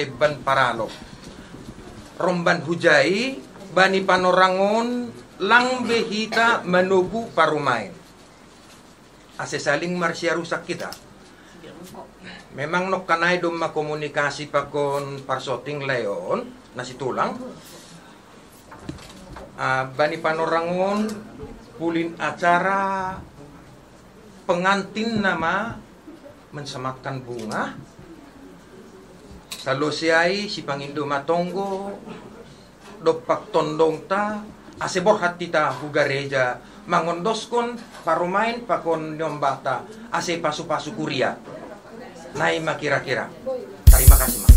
deban paralo. Romban hujai bani panorangon lang behita menugu parumain. Ase saling marsya rusak kita. Memang nok kanay dum makomunikasi pakon parsoting leon nasi tulang. Bani panorangon pulin acara pengantin nama mensematkan bunga. Kalau siai si pangindo matonggo dopak tondong ta asebor hati ta hugareja mangondoskon parumain pakon nyombata ase pasu-pasu kuria. Naima kira-kira. Terima kasih, Mak.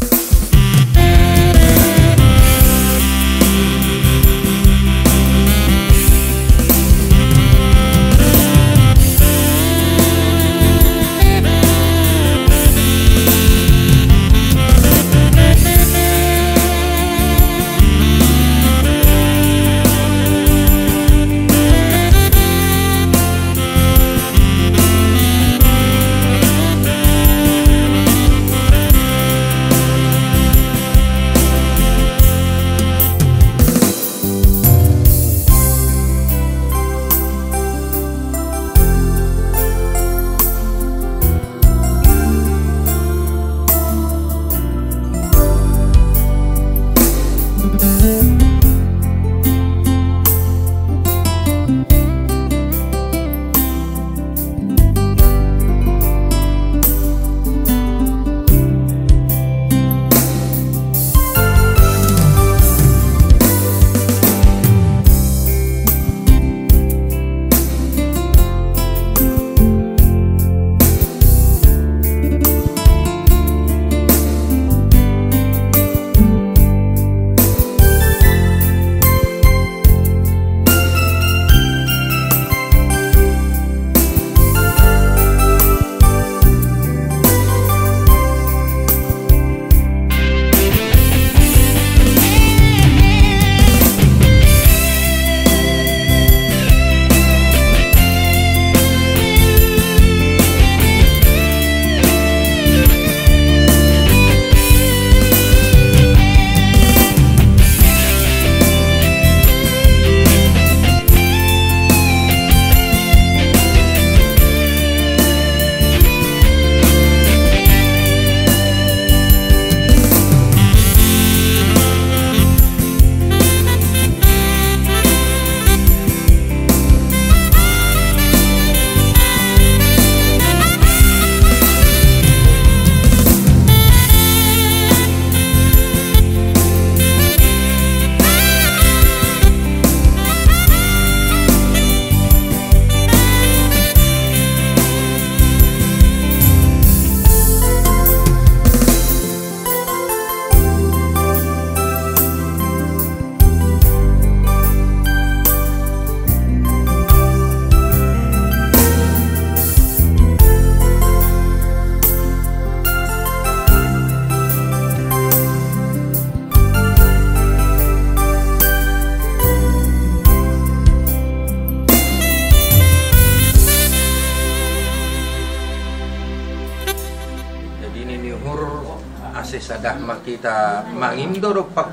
Sadah makita mangindo do pak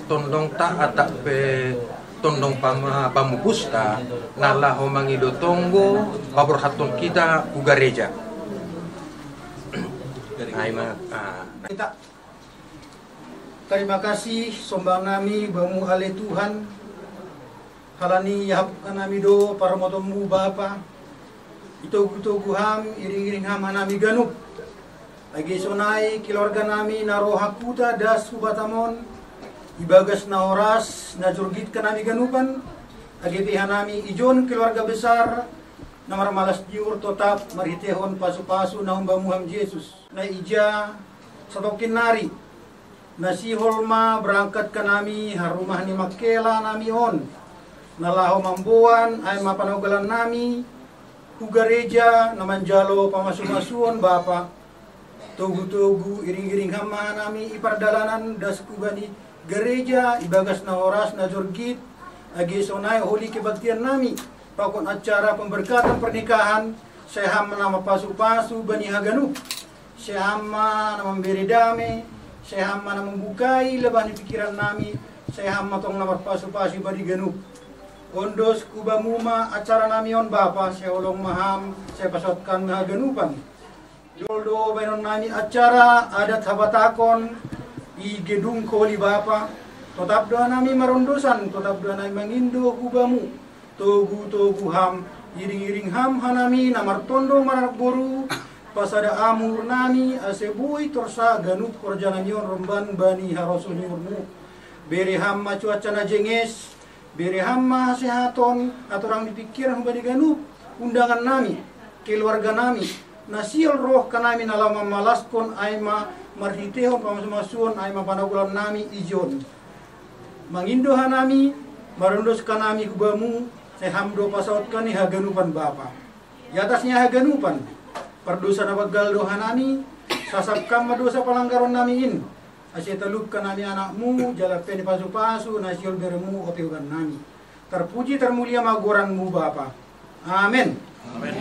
tondong ta atak pe tondong pamupusta ngalaho mangido tonggo pabor hatong kita ugareja. Terima kasih sombang nami bamu ale Tuhan halani yahap nami do para motomu bapa itu guham iring-iring hama nami ganup. Lagi sonai keluarga nami naroha kuta das hubatamon ibagas na oras na jurgit ka nami ganupan agi pihan nami ijon keluarga besar na marmalas diur totap marhitehon pasu-pasu na humbamuham Yesus na ija satokin nari na si holma berangkat ka nami harumah ni makela nami on nalaho mambuan ay mapanogalan nami hugareja na manjalo pamasu-masuon Bapa. Tugu-tugu iring-iring hama nami ipardalanan das kubani gereja ibagas na oras na jorgit agi sonai holi kebaktian nami pakon acara pemberkatan pernikahan sehama nama pasu-pasu bani haganu sehama nama memberi dame saya mana membukai lebah di pikiran nami, saya matong nomor pasu-pasu badi genup. Ondos kubamuma acara nami on bapa, saya olong maham, saya pasotkan maha genupan. Yoldo benon nami acara adat habatakon di gedung koli bapa. Tetap doa nami marondosan, tetap doa nami mangindo kubamu. Togu ham, iring-iring ham hanami namar tondo marak boru. Pasada amur nami asebui torsa ganup korjana nyon romban bani harosul nyurmu. Beri hamma cuaca na jenges, beri hamma sehaton aturang dipikiran bani ganup undangan nami, keluarga nami. Nasiol roh kanami nalama malaskon aima marhitehon pamasumasuon aima panagulan nami ijon. Mangindo hanami marundos kanami kubamu sehamdo pasaut kani haganupan bapa. Di atasnya haganupan perdosa na bagal doha nami, sasapkam madosa palanggaron nami in. Asya talupkan nami anakmu, jalapen di pasu-pasu, nasiol beremu opiugan nami. Terpuji termulia magoranmu Bapa. Amin. Amin.